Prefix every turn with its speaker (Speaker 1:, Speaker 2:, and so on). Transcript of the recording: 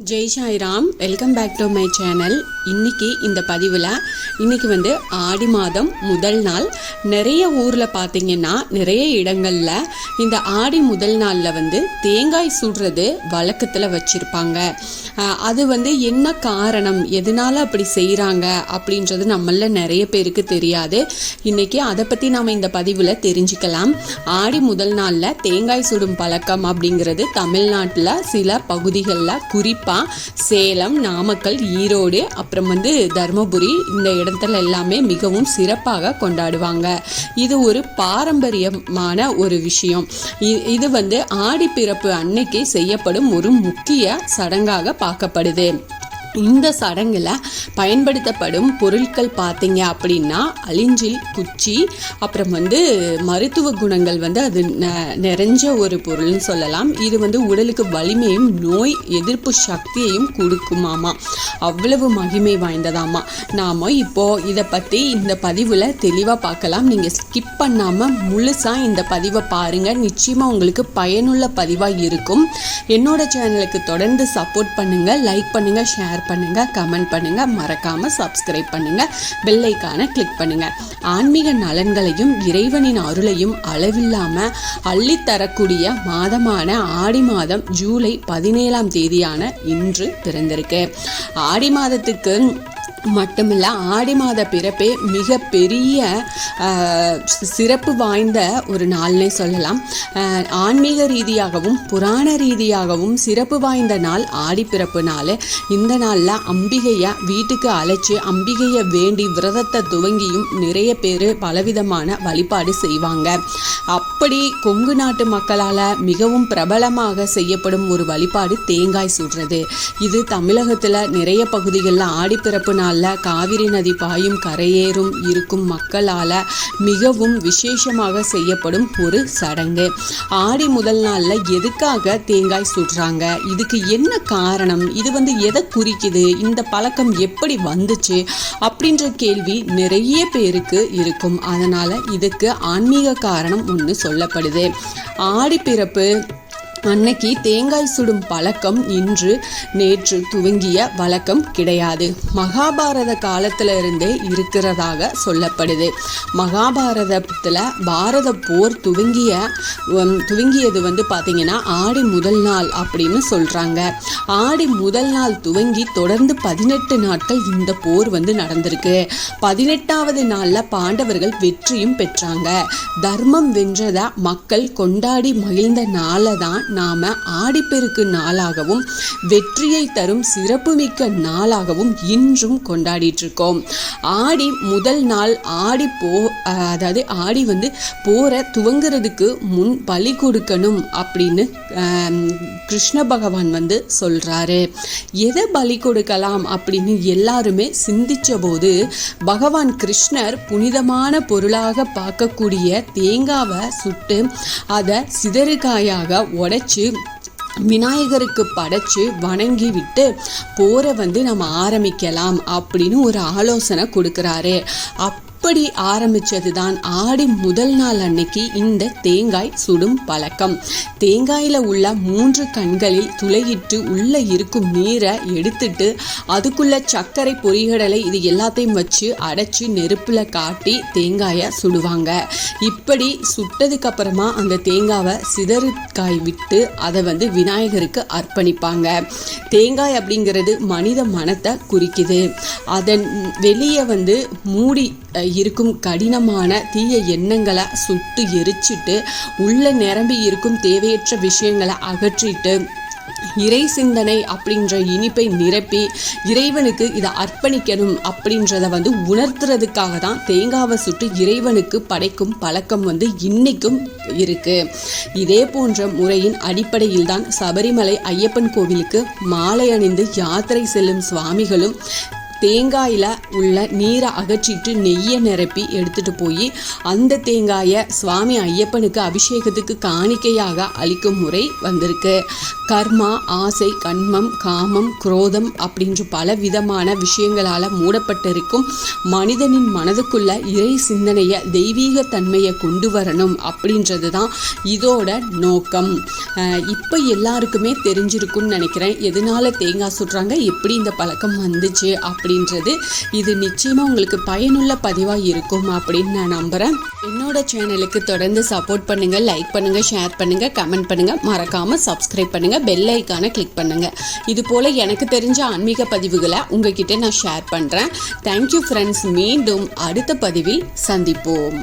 Speaker 1: Jai Sairam, welcome back to my channel. இன்னைக்கு இந்த பதிவில் இன்னைக்கு ஆடி மாதம் முதல் நாள். நிறைய ஊரில் பார்த்தீங்கன்னா நிறைய இடங்களில் இந்த ஆடி முதல் நாளில் தேங்காய் சுடுறது வழக்கத்தில் வச்சுருப்பாங்க. அது என்ன காரணம், எதனால அப்படி செய்கிறாங்க அப்படின்றது நம்மள நிறைய பேருக்கு தெரியாது. இன்னைக்கு அதை பற்றி நாம் இந்த பதிவில் தெரிஞ்சுக்கலாம். ஆடி முதல் நாளில் தேங்காய் சுடும் பழக்கம் அப்படிங்கிறது தமிழ்நாட்டில் சில பகுதிகளில் குறிப்பாக சேலம், நாமக்கல், ஈரோடு, அப்புறம் தர்மபுரி இந்த இடத்துல எல்லாமே மிகவும் சிறப்பாக கொண்டாடுவாங்க. இது ஒரு பாரம்பரியமான ஒரு விஷயம். இது ஆடிப்பிறப்பு அன்னைக்கு செய்யப்படும் ஒரு முக்கிய சடங்காக பார்க்கப்படுது. இந்த சடங்குல பயன்படுத்தப்படும் பொருட்கள் பார்த்தீங்க அப்படின்னா அழிஞ்சில், குச்சி, அப்புறம் மருத்துவ குணங்கள் அது நிறைஞ்ச ஒரு பொருள்னு சொல்லலாம். இது உடலுக்கு வலிமையும் நோய் எதிர்ப்பு சக்தியையும் கொடுக்குமாமா. அவ்வளவு மகிமை வாய்ந்ததாமா. நாம இப்போ இதை பற்றி இந்த பதிவில் தெளிவாக பார்க்கலாம். நீங்கள் ஸ்கிப் பண்ணாமல் முழுசாக இந்த பதிவை பாருங்கள். நிச்சயமாக உங்களுக்கு பயனுள்ள பதிவாக இருக்கும். என்னோட சேனலுக்கு தொடர்ந்து சப்போர்ட் பண்ணுங்கள், லைக் பண்ணுங்கள், ஷேர் பண்ணுங்க, கமெண்ட் பண்ணுங்க, மறக்காம சப்ஸ்கிரைப் பண்ணுங்க, பெல் ஐகானை கிளிக் பண்ணுங்க. ஆன்மீக நலன்களையும் இறைவனின் அருளையும் அளவில்லாம அள்ளி தரக்கூடிய மாதமான ஆடி மாதம் ஜூலை 17ஆம் தேதியான இன்று பிறந்திருக்கு. ஆடி மாதத்துக்கு மட்டுமில்ல, ஆடி மாத பிறப்பே மிக பெரிய சிறப்பு வாய்ந்த ஒரு நாள்னே சொல்லலாம். ஆன்மீக ரீதியாகவும் புராண ரீதியாகவும் சிறப்பு வாய்ந்த நாள் ஆடி பிறப்பு நாள். இந்த நாளில் அம்பிகையை வீட்டுக்கு அழைச்சி அம்பிகையை வேண்டி விரதத்தை துவங்கியும் நிறைய பேர் பலவிதமான வழிபாடு செய்வாங்க. அப்படி கொங்கு நாட்டு மக்களால் மிகவும் பிரபலமாக செய்யப்படும் ஒரு வழிபாடு தேங்காய் சுடுறது. இது தமிழகத்தில் நிறைய பகுதிகளில் ஆடிப்பிறப்பு நாளில் காவிரி நதி பாயும் கரையேறும் இருக்கும் மக்களால் மிகவும் விசேஷமாக செய்யப்படும் ஒரு சடங்கு. ஆடி முதல் நாளில் எதுக்காக தேங்காய் சுடுறாங்க, இதுக்கு என்ன காரணம், இது எதை குறிக்குது, இந்த பழக்கம் எப்படி வந்துச்சு அப்படின்ற கேள்வி நிறைய பேருக்கு இருக்கும். அதனால் இதுக்கு ஆன்மீக காரணம் ஒன்று சொல்லப்படுது. ஆடிப்பிறப்பு அன்னைக்கு தேங்காய் சுடும் பழக்கம் இன்று நேற்று துவங்கிய வழக்கம் கிடையாது. மகாபாரத காலத்துல இருந்தே இருக்கிறதாக சொல்லப்படுது. மகாபாரதத்தில் பாரத போர் துவங்கியது பார்த்தீங்கன்னா ஆடி முதல் நாள் அப்படின்னு சொல்றாங்க. ஆடி முதல் நாள் துவங்கி தொடர்ந்து 18 நாட்கள் இந்த போர் நடந்திருக்கு. 18வது நாள்ல பாண்டவர்கள் வெற்றியும் பெற்றாங்க. தர்மம் வென்றதா மக்கள் கொண்டாடி மகிழ்ந்த நாளை தான் நாம ஆடிப்பெருக்கு நாளாகவும் வெற்றியை தரும் சிறப்புமிக்க நாளாகவும் இன்றும் கொண்டாடிட்டு இருக்கோம். ஆடி முதல் நாள் அதாவது ஆடி போற துவங்குறதுக்கு முன் பலி கொடுக்கணும் அப்படின்னு கிருஷ்ண பகவான் சொல்றாரு. எதை பலி கொடுக்கலாம் அப்படின்னு எல்லாருமே சிந்திச்ச போது பகவான் கிருஷ்ணர் புனிதமான பொருளாக பார்க்கக்கூடிய தேங்காவை சுட்டு அதை சிதறுகாயாக உடைச்சு விநாயகருக்கு படைச்சு வணங்கி விட்டு போரை நம்ம ஆரம்பிக்கலாம் அப்படின்னு ஒரு ஆலோசனை கொடுக்கிறாரு. அப்படி ஆரம்பிச்சது தான் ஆடி முதல் நாள் அன்னைக்கு இந்த தேங்காய் சுடும் பழக்கம். தேங்காயில் உள்ள 3 கண்களில் துளையிட்டு உள்ள இருக்கும் நீரை எடுத்துட்டு அதுக்குள்ள சர்க்கரை, பொரிகடலை இது எல்லாத்தையும் வச்சு அடைச்சி நெருப்புல காட்டி தேங்காயை சுடுவாங்க. இப்படி சுட்டதுக்கு அப்புறமா அந்த தேங்காவை சிதறுகாய் விட்டு அதை விநாயகருக்கு அர்ப்பணிப்பாங்க. தேங்காய் அப்படிங்கிறது மனித மனத்தை குறிக்குது. அதன் வெளியே மூடி இருக்கும் கடினமான தீய எண்ணங்களை சுட்டு எரிச்சிட்டு உள்ள நிரம்பி இருக்கும் தேவையற்ற விஷயங்களை அகற்றிட்டு இறை சிந்தனை அப்படின்ற இனிப்பை நிரப்பி இறைவனுக்கு இதை அர்ப்பணிக்கணும் அப்படின்றத உணர்த்துறதுக்காக தான் தேங்காவை சுட்டு இறைவனுக்கு படைக்கும் பழக்கம் இன்னைக்கும் இருக்கு. இதே போன்ற முறையின் அடிப்படையில் தான் சபரிமலை ஐயப்பன் கோவிலுக்கு மாலை அணிந்து யாத்திரை செல்லும் சுவாமிகளும் தேங்காயில் உள்ள நீரை அகற்றிட்டு நெய்யை நிரப்பி எடுத்துகிட்டு போய் அந்த தேங்காயை சுவாமி ஐயப்பனுக்கு அபிஷேகத்துக்கு காணிக்கையாக அளிக்கும் முறை வந்திருக்கு. கர்மா, ஆசை, கண்மம், காமம், குரோதம் அப்படின்ற பல விதமான விஷயங்களால் மூடப்பட்டிருக்கும் மனிதனின் மனதுக்குள்ள இறை சிந்தனையை, தெய்வீக தன்மையை கொண்டு வரணும் அப்படின்றது தான் இதோட நோக்கம். இப்போ எல்லாருக்குமே தெரிஞ்சிருக்கும்னு நினைக்கிறேன் எதனால தேங்காய் சுடுறாங்க, எப்படி இந்த பழக்கம் வந்துச்சு அப்படின்றது. இது நிச்சயமாக உங்களுக்கு பயனுள்ள பதிவாக இருக்கும் அப்படின்னு நான் நம்புகிறேன். என்னோட சேனலுக்கு தொடர்ந்து சப்போர்ட் பண்ணுங்கள், லைக் பண்ணுங்கள், ஷேர் பண்ணுங்கள், கமெண்ட் பண்ணுங்கள், மறக்காமல் சப்ஸ்கிரைப் பண்ணுங்கள், பெல் ஐக்கானை கிளிக் பண்ணுங்கள். இது போல் எனக்கு தெரிஞ்ச ஆன்மீக பதிவுகளை உங்ககிட்ட நான் ஷேர் பண்ணுறேன். Thank you friends. மீண்டும் அடுத்த பதிவில் சந்திப்போம்.